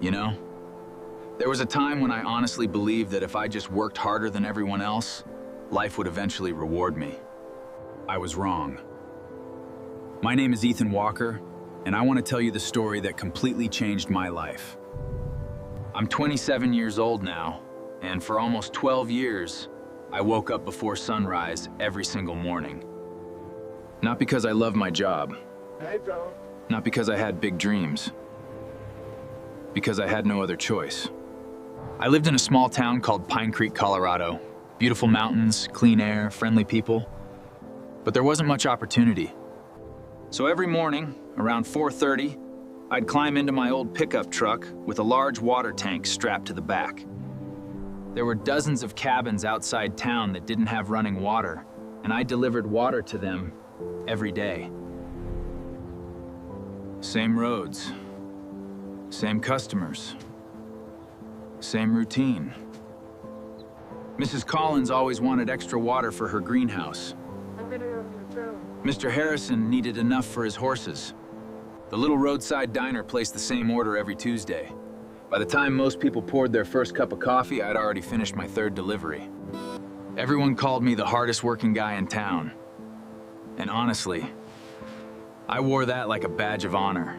You know? There was a time when I honestly believed that if I just worked harder than everyone else, life would eventually reward me. I was wrong. My name is Ethen Walker, and I want to tell you the story that completely changed my life. I'm 27 years old now, and for almost 12 years, I woke up before sunrise every single morning. Not because I love my job. Hey, bro. Not because I had big dreams. Because I had no other choice. I lived in a small town called Pine Creek, Colorado. Beautiful mountains, clean air, friendly people. But there wasn't much opportunity. So every morning, around 4:30, I'd climb into my old pickup truck with a large water tank strapped to the back. There were dozens of cabins outside town that didn't have running water, and I delivered water to them every day. Same roads, same customers, same routine. Mrs. Collins always wanted extra water for her greenhouse. Mr. Harrison needed enough for his horses. The little roadside diner placed the same order every Tuesday. By the time most people poured their first cup of coffee, I'd already finished my third delivery. Everyone called me the hardest working guy in town. And honestly, I wore that like a badge of honor.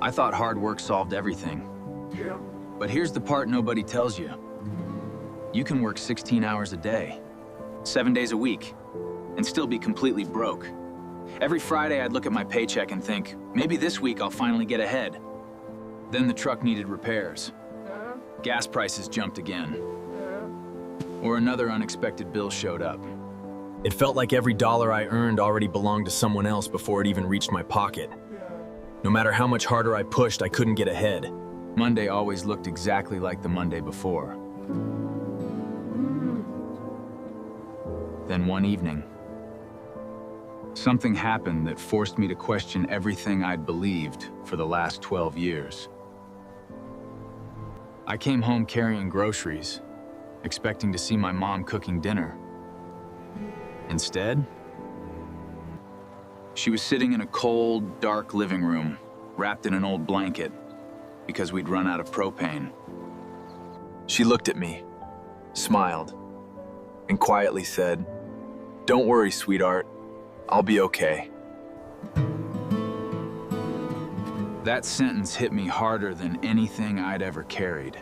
I thought hard work solved everything. Yeah. But here's the part nobody tells you. You can work 16 hours a day, 7 days a week, and still be completely broke. Every Friday I'd look at my paycheck and think, maybe this week I'll finally get ahead. Then the truck needed repairs. Gas prices jumped again. Or another unexpected bill showed up. It felt like every dollar I earned already belonged to someone else before it even reached my pocket. No matter how much harder I pushed, I couldn't get ahead. Monday always looked exactly like the Monday before. Then one evening, something happened that forced me to question everything I'd believed for the last 12 years. I came home carrying groceries, expecting to see my mom cooking dinner. Instead, she was sitting in a cold, dark living room, wrapped in an old blanket, because we'd run out of propane. She looked at me, smiled, and quietly said, "Don't worry, sweetheart. I'll be okay." That sentence hit me harder than anything I'd ever carried.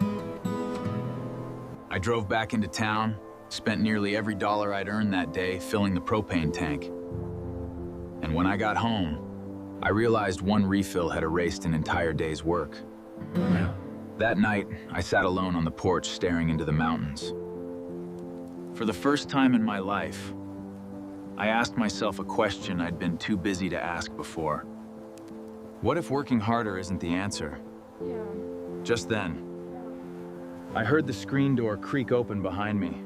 I drove back into town, spent nearly every dollar I'd earned that day filling the propane tank. And when I got home, I realized one refill had erased an entire day's work. That night, I sat alone on the porch staring into the mountains. For the first time in my life, I asked myself a question I'd been too busy to ask before. What if working harder isn't the answer? Yeah. Just then, I heard the screen door creak open behind me.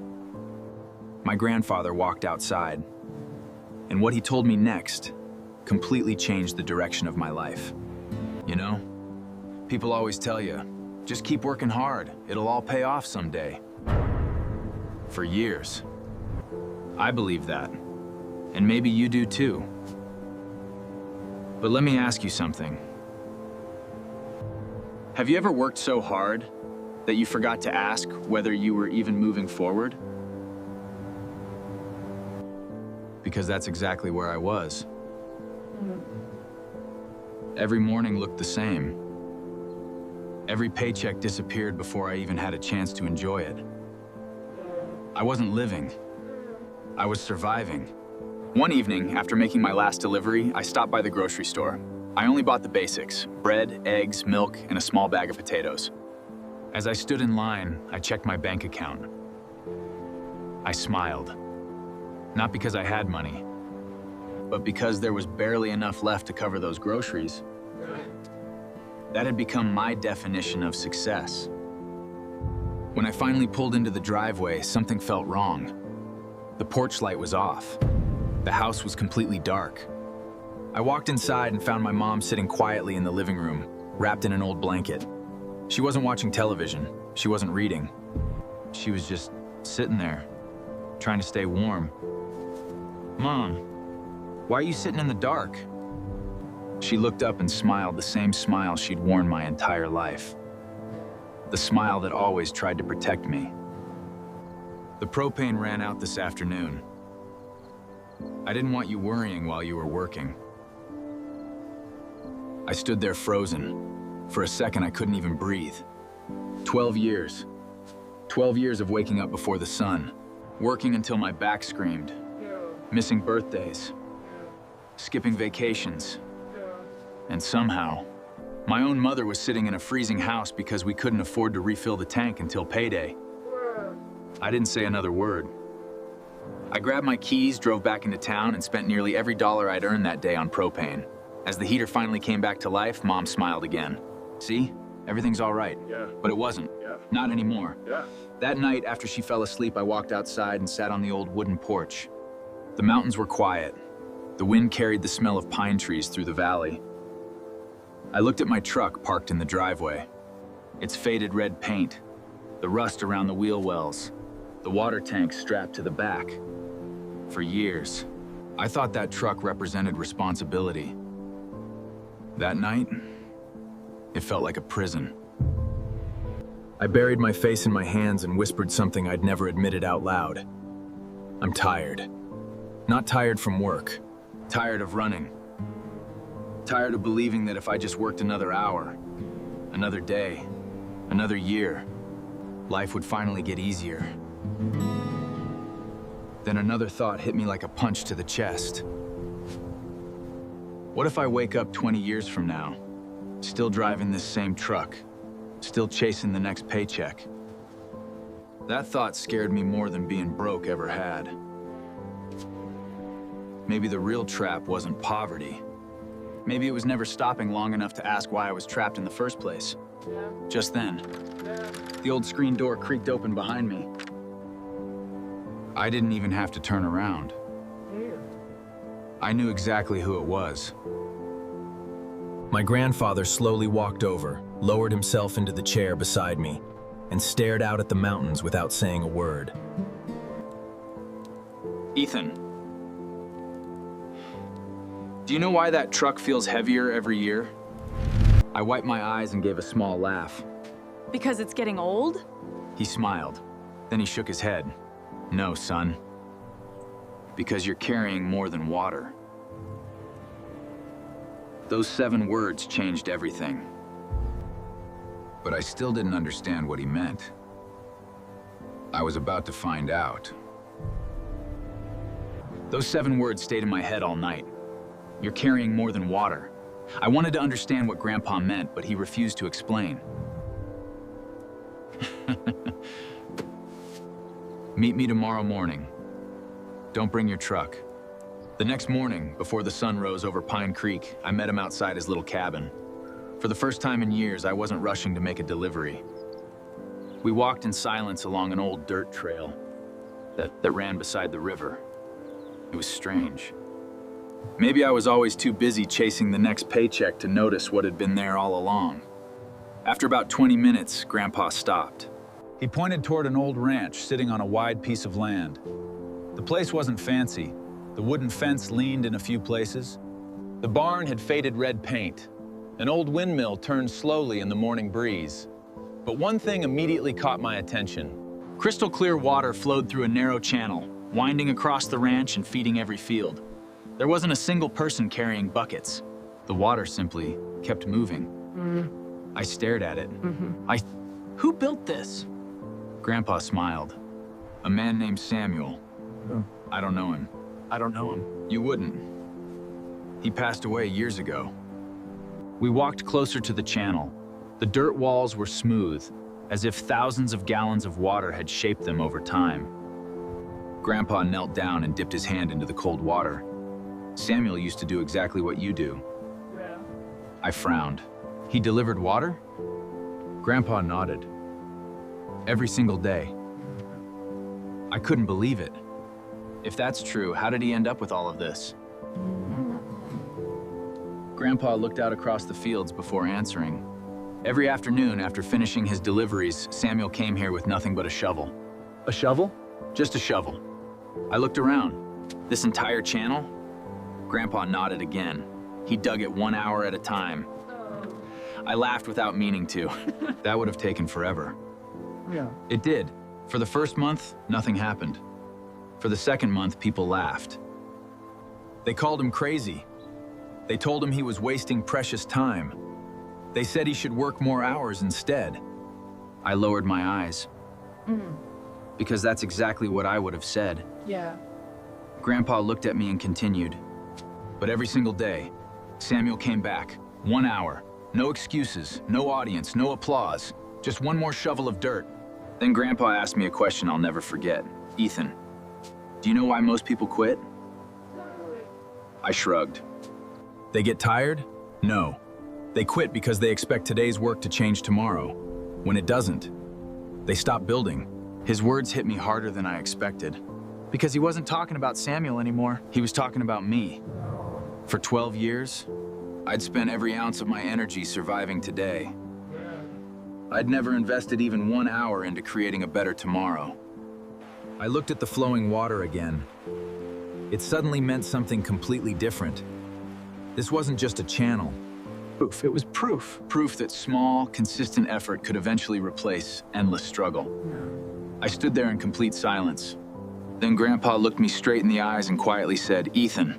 My grandfather walked outside, and what he told me next completely changed the direction of my life. You know, people always tell you, just keep working hard, it'll all pay off someday. For years, I believed that, and maybe you do too. But let me ask you something. Have you ever worked so hard that you forgot to ask whether you were even moving forward? Because that's exactly where I was. Every morning looked the same. Every paycheck disappeared before I even had a chance to enjoy it. I wasn't living. I was surviving. One evening, after making my last delivery, I stopped by the grocery store. I only bought the basics: bread, eggs, milk, and a small bag of potatoes. As I stood in line, I checked my bank account. I smiled. Not because I had money, but because there was barely enough left to cover those groceries. That had become my definition of success. When I finally pulled into the driveway, something felt wrong. The porch light was off. The house was completely dark. I walked inside and found my mom sitting quietly in the living room, wrapped in an old blanket. She wasn't watching television. She wasn't reading. She was just sitting there, trying to stay warm. "Mom, why are you sitting in the dark?" She looked up and smiled the same smile she'd worn my entire life. the smile that always tried to protect me. The propane ran out this afternoon. I didn't want you worrying while you were working. I stood there frozen. For a second, I couldn't even breathe. 12 years. 12 years of waking up before the sun, working until my back screamed, missing birthdays, skipping vacations, and somehow, my own mother was sitting in a freezing house because we couldn't afford to refill the tank until payday. I didn't say another word. I grabbed my keys, drove back into town, and spent nearly every dollar I'd earned that day on propane. As the heater finally came back to life, Mom smiled again. See? Everything's all right. Yeah. But it wasn't. Yeah. Not anymore. Yeah. That night, after she fell asleep, I walked outside and sat on the old wooden porch. The mountains were quiet. The wind carried the smell of pine trees through the valley. I looked at my truck parked in the driveway. Its faded red paint, the rust around the wheel wells, the water tank strapped to the back. For years, I thought that truck represented responsibility. That night, it felt like a prison. I buried my face in my hands and whispered something I'd never admitted out loud. I'm tired. Not tired from work. Tired of running. Tired of believing that if I just worked another hour, another day, another year, life would finally get easier. Then another thought hit me like a punch to the chest. What if I wake up 20 years from now, still driving this same truck, still chasing the next paycheck? That thought scared me more than being broke ever had. Maybe the real trap wasn't poverty. Maybe it was never stopping long enough to ask why I was trapped in the first place. Just then, the old screen door creaked open behind me. I didn't even have to turn around. I knew exactly who it was. My grandfather slowly walked over, lowered himself into the chair beside me, and stared out at the mountains without saying a word. Ethen, do you know why that truck feels heavier every year? I wiped my eyes and gave a small laugh. Because it's getting old? He smiled. Then he shook his head. No, son. Because you're carrying more than water. Those 7 words changed everything. But I still didn't understand what he meant. I was about to find out. Those 7 words stayed in my head all night. You're carrying more than water. I wanted to understand what Grandpa meant, but he refused to explain. Meet me tomorrow morning. Don't bring your truck. The next morning, before the sun rose over Pine Creek, I met him outside his little cabin. For the first time in years, I wasn't rushing to make a delivery. We walked in silence along an old dirt trail that ran beside the river. It was strange. Maybe I was always too busy chasing the next paycheck to notice what had been there all along. After about 20 minutes, Grandpa stopped. He pointed toward an old ranch sitting on a wide piece of land. The place wasn't fancy. The wooden fence leaned in a few places. The barn had faded red paint. An old windmill turned slowly in the morning breeze. But one thing immediately caught my attention. Crystal clear water flowed through a narrow channel, winding across the ranch and feeding every field. There wasn't a single person carrying buckets. The water simply kept moving. I stared at it. Who built this? Grandpa smiled. A man named Samuel. I don't know him. I don't know him. You wouldn't. He passed away years ago. We walked closer to the channel. The dirt walls were smooth, as if thousands of gallons of water had shaped them over time. Grandpa knelt down and dipped his hand into the cold water. Samuel used to do exactly what you do. Yeah. I frowned. He delivered water? Grandpa nodded. Every single day. I couldn't believe it. If that's true, how did he end up with all of this? Grandpa looked out across the fields before answering. Every afternoon, after finishing his deliveries, Samuel came here with nothing but a shovel. A shovel? Just a shovel. I looked around. This entire channel? Grandpa nodded again. He dug it 1 hour at a time. I laughed without meaning to. That would have taken forever. Yeah. It did. For the first month, nothing happened. For the second month, people laughed. They called him crazy. They told him he was wasting precious time. They said he should work more hours instead. I lowered my eyes. Because that's exactly what I would have said. Yeah. Grandpa looked at me and continued. But every single day, Samuel came back. 1 hour. No excuses, no audience, no applause. Just one more shovel of dirt. Then Grandpa asked me a question I'll never forget. Ethen, do you know why most people quit? I shrugged. They get tired? No. They quit because they expect today's work to change tomorrow. When it doesn't, they stop building. His words hit me harder than I expected. Because he wasn't talking about Samuel anymore. He was talking about me. For 12 years, I'd spent every ounce of my energy surviving today. I'd never invested even 1 hour into creating a better tomorrow. I looked at the flowing water again. It suddenly meant something completely different. This wasn't just a channel. Proof. It was proof. Proof that small, consistent effort could eventually replace endless struggle. I stood there in complete silence. Then Grandpa looked me straight in the eyes and quietly said, Ethen,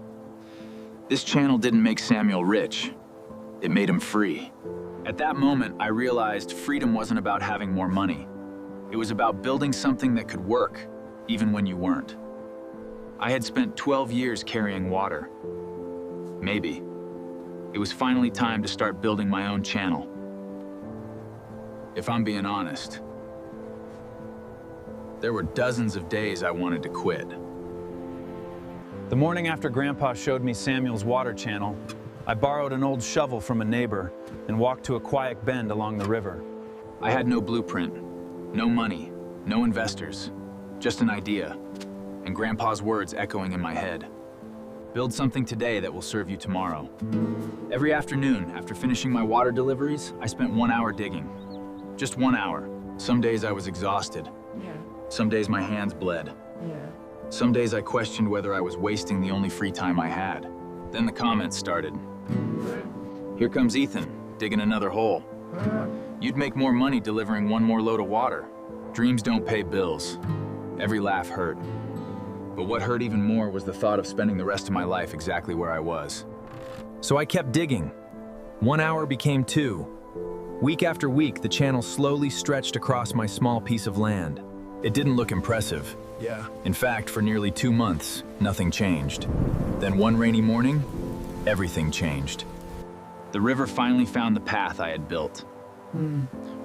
this channel didn't make Samuel rich. It made him free. At that moment, I realized freedom wasn't about having more money. It was about building something that could work, even when you weren't. I had spent 12 years carrying water. Maybe. It was finally time to start building my own channel. If I'm being honest, there were dozens of days I wanted to quit. The morning after Grandpa showed me Samuel's water channel, I borrowed an old shovel from a neighbor and walked to a quiet bend along the river. I had no blueprint, no money, no investors, just an idea, and Grandpa's words echoing in my head. Build something today that will serve you tomorrow. Every afternoon, after finishing my water deliveries, I spent 1 hour digging. Just 1 hour. Some days I was exhausted. Yeah. Some days my hands bled. Yeah. Some days I questioned whether I was wasting the only free time I had. Then the comments started. Here comes Ethen, digging another hole. You'd make more money delivering one more load of water. Dreams don't pay bills. Every laugh hurt. But what hurt even more was the thought of spending the rest of my life exactly where I was. So I kept digging. 1 hour became 2. Week after week, the channel slowly stretched across my small piece of land. It didn't look impressive. Yeah. In fact, for nearly 2 months, nothing changed. Then one rainy morning, everything changed. The river finally found the path I had built.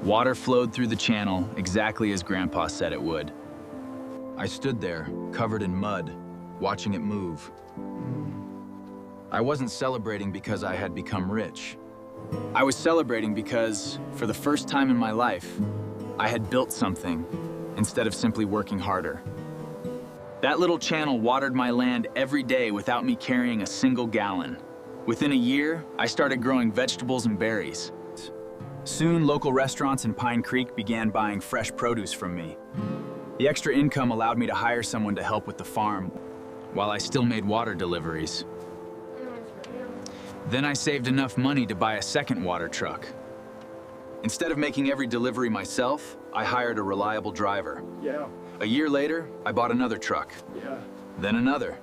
Water flowed through the channel exactly as Grandpa said it would. I stood there, covered in mud, watching it move. I wasn't celebrating because I had become rich. I was celebrating because, for the first time in my life, I had built something instead of simply working harder. That little channel watered my land every day without me carrying a single gallon. Within a year, I started growing vegetables and berries. Soon, local restaurants in Pine Creek began buying fresh produce from me. The extra income allowed me to hire someone to help with the farm, while I still made water deliveries. Then I saved enough money to buy a second water truck. Instead of making every delivery myself, I hired a reliable driver. Yeah. A year later, I bought another truck. Yeah. Then another.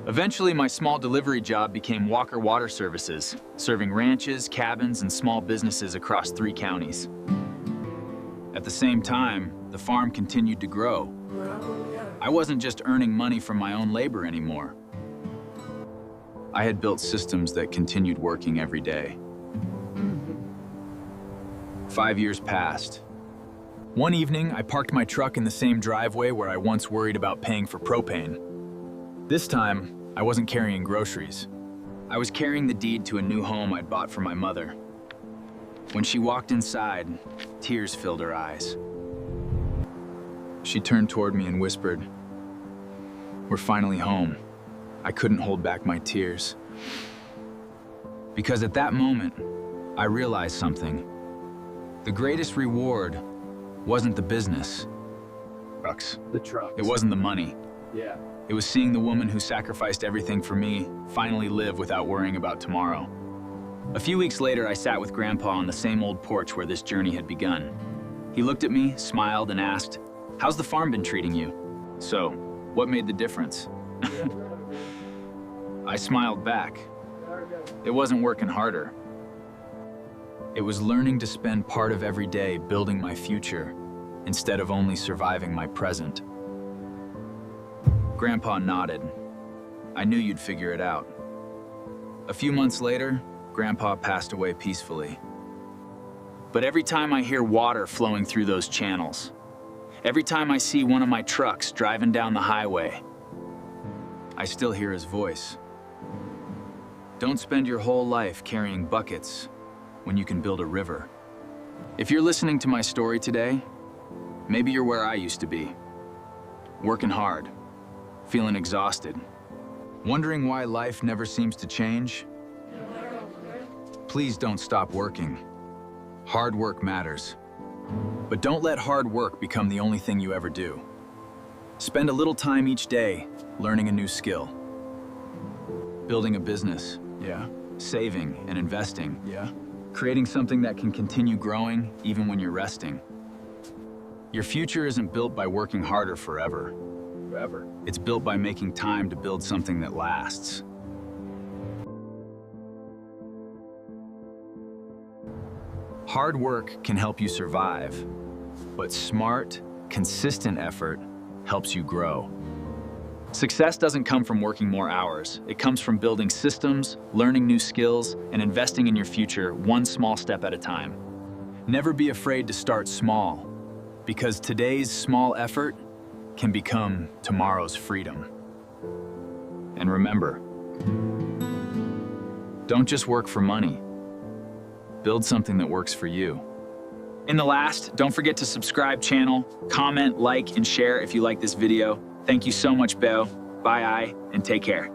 Eventually, my small delivery job became Walker Water Services, serving ranches, cabins, and small businesses across 3 counties. At the same time, the farm continued to grow. I wasn't just earning money from my own labor anymore. I had built systems that continued working every day. 5 years passed. One evening, I parked my truck in the same driveway where I once worried about paying for propane. This time, I wasn't carrying groceries. I was carrying the deed to a new home I'd bought for my mother. When she walked inside, tears filled her eyes. She turned toward me and whispered, "We're finally home." I couldn't hold back my tears. Because at that moment, I realized something. The greatest reward wasn't the business. The trucks. It wasn't the money. Yeah. It was seeing the woman who sacrificed everything for me finally live without worrying about tomorrow. A few weeks later, I sat with Grandpa on the same old porch where this journey had begun. He looked at me, smiled, and asked, "How's the farm been treating you?" So, what made the difference? I smiled back. It wasn't working harder. It was learning to spend part of every day building my future instead of only surviving my present. Grandpa nodded. I knew you'd figure it out. A few months later, Grandpa passed away peacefully. But every time I hear water flowing through those channels, every time I see one of my trucks driving down the highway, I still hear his voice. Don't spend your whole life carrying buckets when you can build a river. If you're listening to my story today, maybe you're where I used to be, working hard, feeling exhausted, wondering why life never seems to change. Please don't stop working. Hard work matters. But don't let hard work become the only thing you ever do. Spend a little time each day learning a new skill. Building a business. Yeah. Saving and investing. Yeah. Creating something that can continue growing even when you're resting. Your future isn't built by working harder forever. It's built by making time to build something that lasts. Hard work can help you survive, but smart, consistent effort helps you grow. Success doesn't come from working more hours. It comes from building systems, learning new skills, and investing in your future one small step at a time. Never be afraid to start small, because today's small effort can become tomorrow's freedom. And remember, don't just work for money. Build something that works for you. In the last, don't forget to subscribe channel, comment, like, and share if you like this video. Thank you so much, Beau. Bye, and take care.